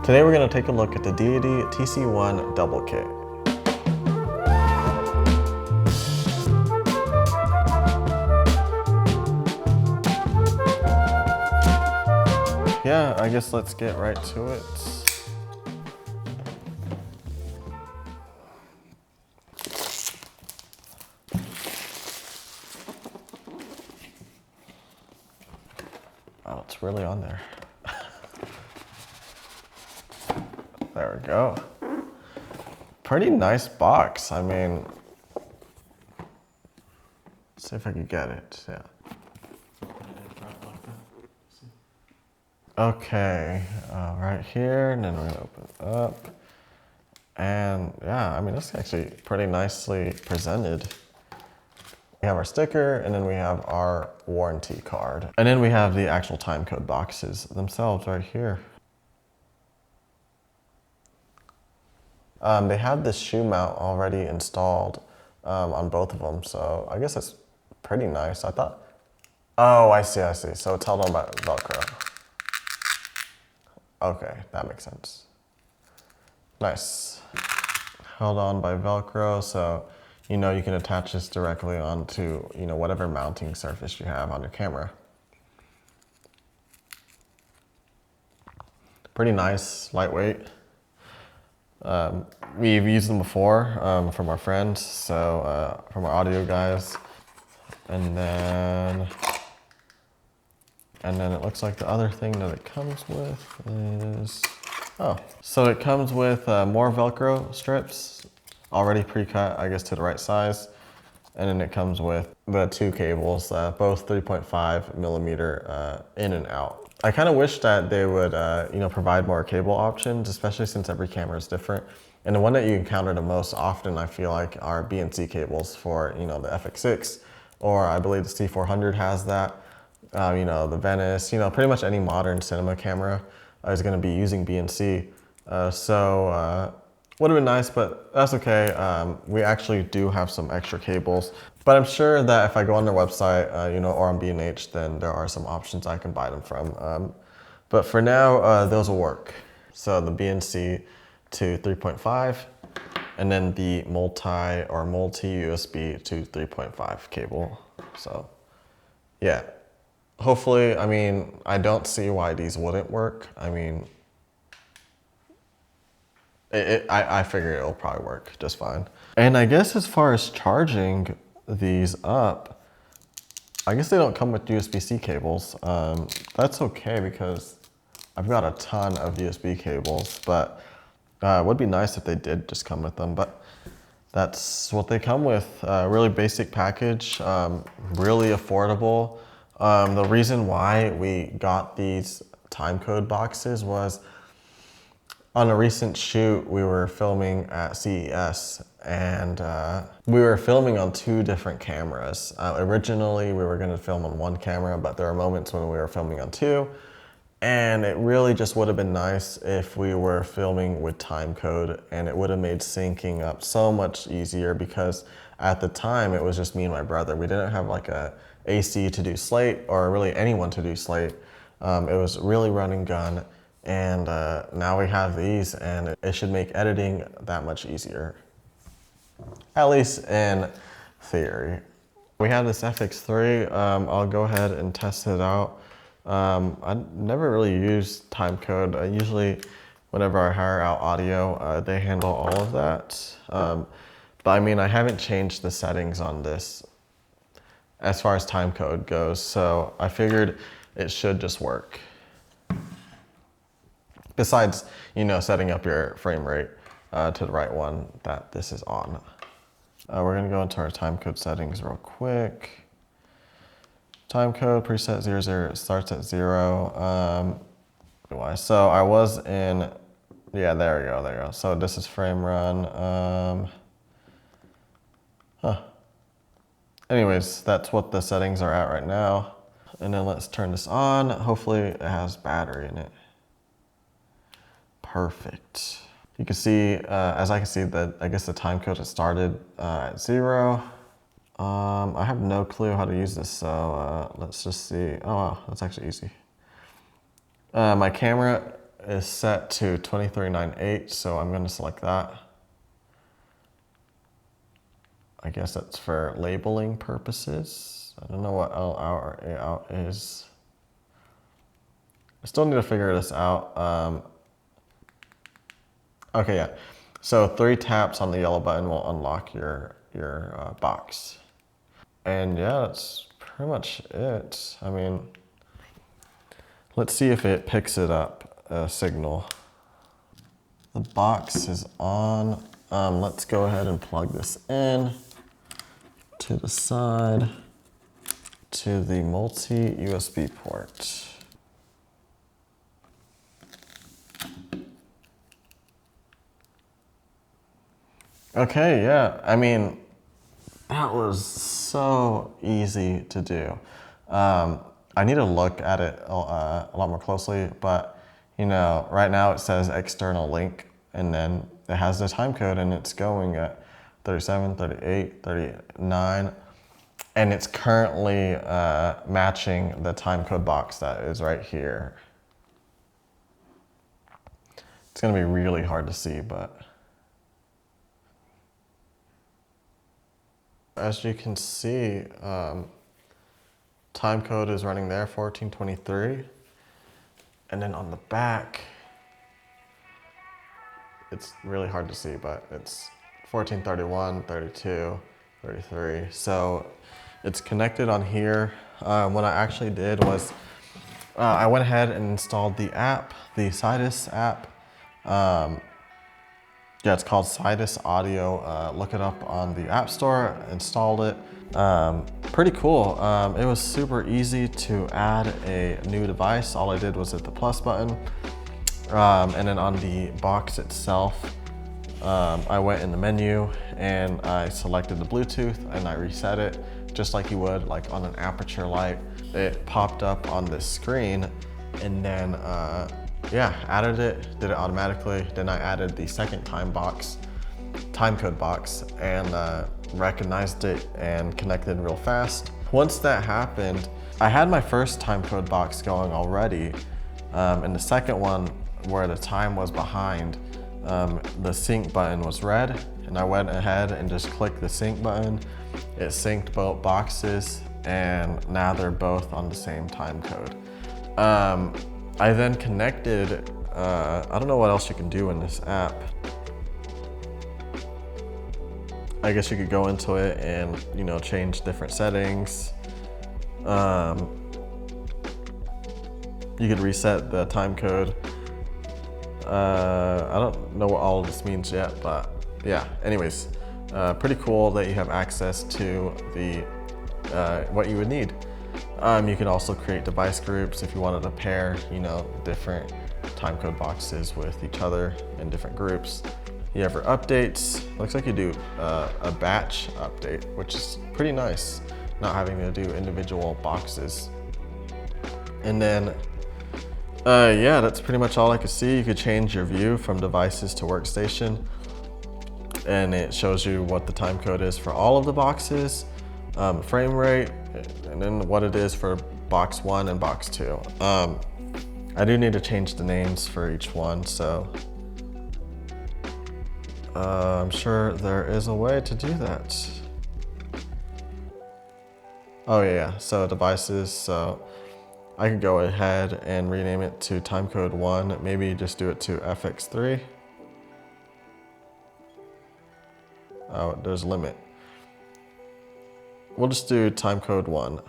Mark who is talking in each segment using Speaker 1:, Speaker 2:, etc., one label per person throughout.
Speaker 1: Today we're going to take a look at the Deity TC-1 Double Kit. Yeah, I guess let's get right to it. Oh, it's really on there. There we go. Pretty nice box. I mean, let's see if I can get it. Yeah. Okay, right here, and then we're gonna open it up. And yeah, I mean, it's actually pretty nicely presented. We have our sticker, and then we have our warranty card. And then we have the actual timecode boxes themselves right here. They have this shoe mount already installed on both of them, so I guess it's pretty nice. I thought, oh, I see. So it's held on by Velcro. Okay, that makes sense. Nice. Held on by Velcro, so you know you can attach this directly onto whatever mounting surface you have on your camera. Pretty nice, lightweight. We've used them before from our friends, so from our audio guys, and then it looks like the other thing that it comes with is, so it comes with more Velcro strips, already pre-cut, I guess, to the right size. And then it comes with the two cables, both 3.5 millimeter in and out. I kind of wish that they would, provide more cable options, especially since every camera is different. And the one that you encounter the most often, I feel like, are BNC cables for, the FX6, or I believe the C400 has that. The Venice, pretty much any modern cinema camera is going to be using BNC. Would have been nice, but that's okay. We actually do have some extra cables, but I'm sure that if I go on their website, or on B&H, then there are some options I can buy them from. But for now, those will work. So the BNC to 3.5, and then the multi-USB to 3.5 cable. So yeah, hopefully, I mean, I don't see why these wouldn't work. I mean, I figure it'll probably work just fine. And I guess as far as charging these up, I guess they don't come with USB-C cables. That's okay because I've got a ton of USB cables, but it would be nice if they did just come with them, but that's what they come with. Really basic package, really affordable. The reason why we got these timecode boxes was on a recent shoot, we were filming at CES, and we were filming on two different cameras. Originally, we were going to film on one camera, but there are moments when we were filming on two, and it really just would have been nice if we were filming with timecode, and it would have made syncing up so much easier because at the time, it was just me and my brother. We didn't have like a AC to do slate, or really anyone to do slate. It was really run and gun. And now we have these, and it should make editing that much easier, at least in theory. We have this FX3. I'll go ahead and test it out. I never really used timecode. Usually, whenever I hire out audio, they handle all of that. But I mean, I haven't changed the settings on this as far as timecode goes, so I figured it should just work. Besides, setting up your frame rate to the right one that this is on. We're gonna go into our timecode settings real quick. Timecode preset 00, it starts at 0. So I was in, yeah, there we go. So this is frame run. Anyways, that's what the settings are at right now. And then let's turn this on. Hopefully it has battery in it. Perfect. You can see, as I can see, that I guess the timecode has started at 0. I have no clue how to use this, so let's just see. Oh wow, that's actually easy. My camera is set to 2398, so I'm gonna select that. I guess that's for labeling purposes. I don't know what L out or A out is. I still need to figure this out. Okay, yeah. So 3 taps on the yellow button will unlock your box. And yeah, that's pretty much it. I mean, let's see if it picks it up, a signal. The box is on. Let's go ahead and plug this in to the side to the multi USB port. Okay, yeah, I mean, that was so easy to do. I need to look at it a lot more closely, but you know, right now it says external link, and then it has the time code, and it's going at 37, 38, 39, and it's currently matching the time code box that is right here. It's gonna be really hard to see, but as you can see, time code is running there, 1423. And then on the back, it's really hard to see, but it's 1431, 32, 33. So it's connected on here. What I actually did was I went ahead and installed the app, the Sidus app. Yeah, it's called Sidus Audio. Look it up on the App Store, installed it. Pretty cool. It was super easy to add a new device. All I did was hit the plus button. And then on the box itself, I went in the menu and I selected the Bluetooth and I reset it just like you would like on an aperture light. It popped up on this screen, and then yeah, added it, did it automatically. Then I added the second time code box, and recognized it and connected real fast. Once that happened, I had my first time code box going already, and the second one where the time was behind, the sync button was red, and I went ahead and just clicked the sync button. It synced both boxes, and now they're both on the same time code. I then connected, I don't know what else you can do in this app. I guess you could go into it and, you know, change different settings. You could reset the time code. I don't know what all of this means yet, but yeah, anyways, pretty cool that you have access to the what you would need. You can also create device groups if you wanted to pair, you know, different timecode boxes with each other in different groups. You have your updates. Looks like you do a batch update, which is pretty nice, not having to do individual boxes. And then, yeah, that's pretty much all I could see. You could change your view from devices to workstation, and it shows you what the time code is for all of the boxes, frame rate, and then what it is for box 1 and box 2. I do need to change the names for each one, so I'm sure there is a way to do that. Oh yeah, so devices, so I could go ahead and rename it to timecode 1, maybe just do it to FX3. Oh, there's a limit. We'll just do timecode 1.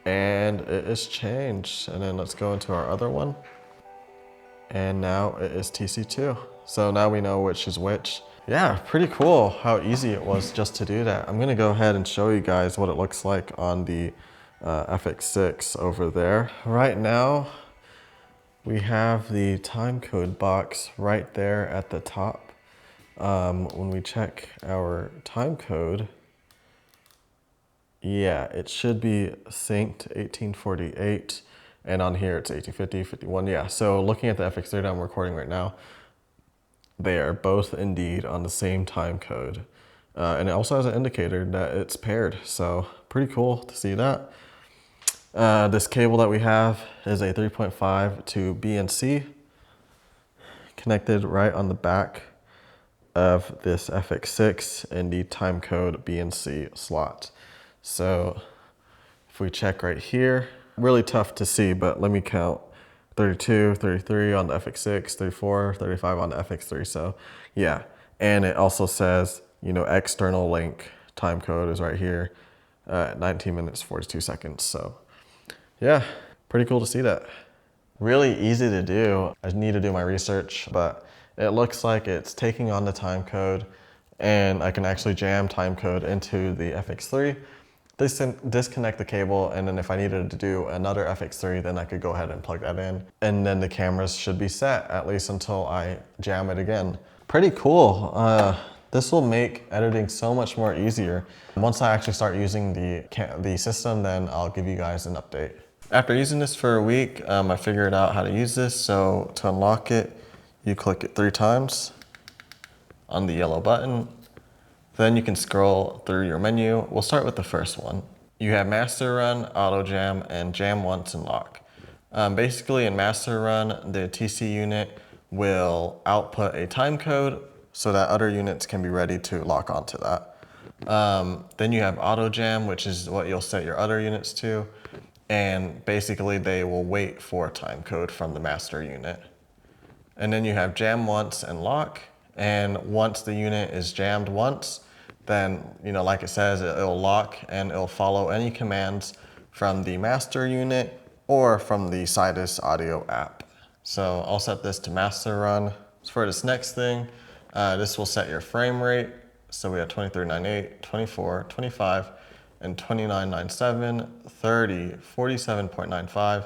Speaker 1: And it is changed. And then let's go into our other one. And now it is TC2. So now we know which is which. Yeah, pretty cool how easy it was just to do that. I'm gonna go ahead and show you guys what it looks like on the FX6 over there. Right now, we have the timecode box right there at the top. When we check our time code, yeah, it should be synced 1848, and on here it's 1850, 51. Yeah, so looking at the FX3 that I'm recording right now, they are both indeed on the same time code. And it also has an indicator that it's paired, so pretty cool to see that. This cable that we have is a 3.5 to BNC, connected right on the back of this FX6 in the timecode BNC slot. So if we check right here, really tough to see, but let me count. 32, 33 on the FX6, 34, 35 on the FX3. So yeah, and it also says, you know, external link timecode is right here, 19 minutes, 42 seconds. So yeah, pretty cool to see that. Really easy to do. I need to do my research, but it looks like it's taking on the timecode, and I can actually jam timecode into the FX3, disconnect the cable, and then if I needed to do another FX3, then I could go ahead and plug that in. And then the cameras should be set, at least until I jam it again. Pretty cool. This will make editing so much more easier. Once I actually start using the system, then I'll give you guys an update. After using this for a week, I figured out how to use this. So to unlock it, you click it 3 times on the yellow button. Then you can scroll through your menu. We'll start with the first one. You have master run, auto jam, and jam once and lock. Basically in master run, the TC unit will output a time code so that other units can be ready to lock onto that. Then you have auto jam, which is what you'll set your other units to. And basically they will wait for a time code from the master unit. And then you have jam once and lock. And once the unit is jammed once, then, you know, like it says, it'll lock and it'll follow any commands from the master unit or from the Sidus Audio App. So I'll set this to master run. So for this next thing, this will set your frame rate. So we have 2398, 24, 25, and 2997, 30, 47.95,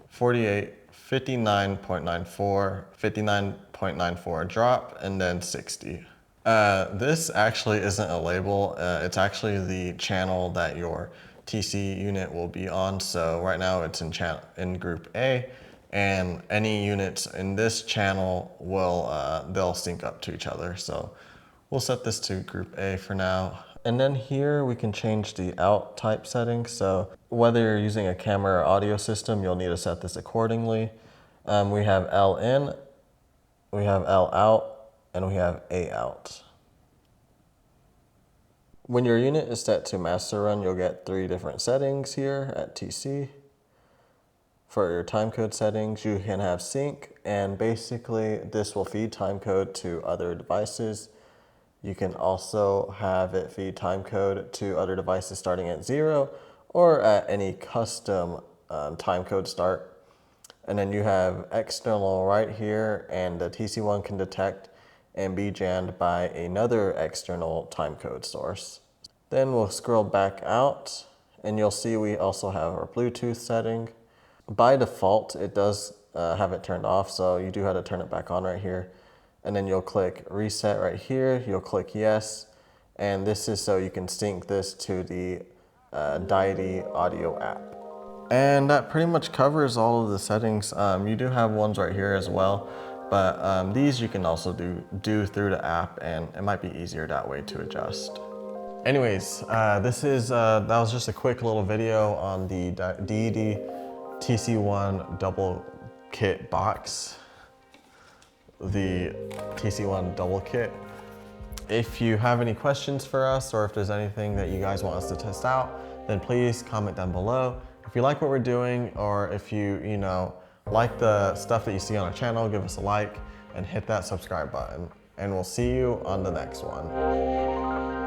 Speaker 1: 48, 59.94, 59.94 drop, and then 60. This actually isn't a label. It's actually the channel that your TC unit will be on. So right now it's in group A, and any units in this channel will they'll sync up to each other. So we'll set this to group A for now. And then here we can change the out type settings. So whether you're using a camera or audio system, you'll need to set this accordingly. We have L in, we have L out, and we have A out. When your unit is set to master run, you'll get 3 different settings here at TC. For your timecode settings, you can have sync, and basically this will feed timecode to other devices. You can also have it feed timecode to other devices starting at 0 or at any custom timecode start. And then you have external right here, and the TC1 can detect and be jammed by another external timecode source. Then we'll scroll back out, and you'll see we also have our Bluetooth setting. By default, it does have it turned off, so you do have to turn it back on right here. And then you'll click reset right here, you'll click yes, and this is so you can sync this to the Deity Audio App. And that pretty much covers all of the settings. You do have ones right here as well, but these you can also do through the app, and it might be easier that way to adjust. Anyways, that was just a quick little video on the Deity TC1 Double Kit box, the TC1 Double Kit. If you have any questions for us, or if there's anything that you guys want us to test out, then please comment down below. If you like what we're doing, or if you like the stuff that you see on our channel, give us a like and hit that subscribe button. And we'll see you on the next one.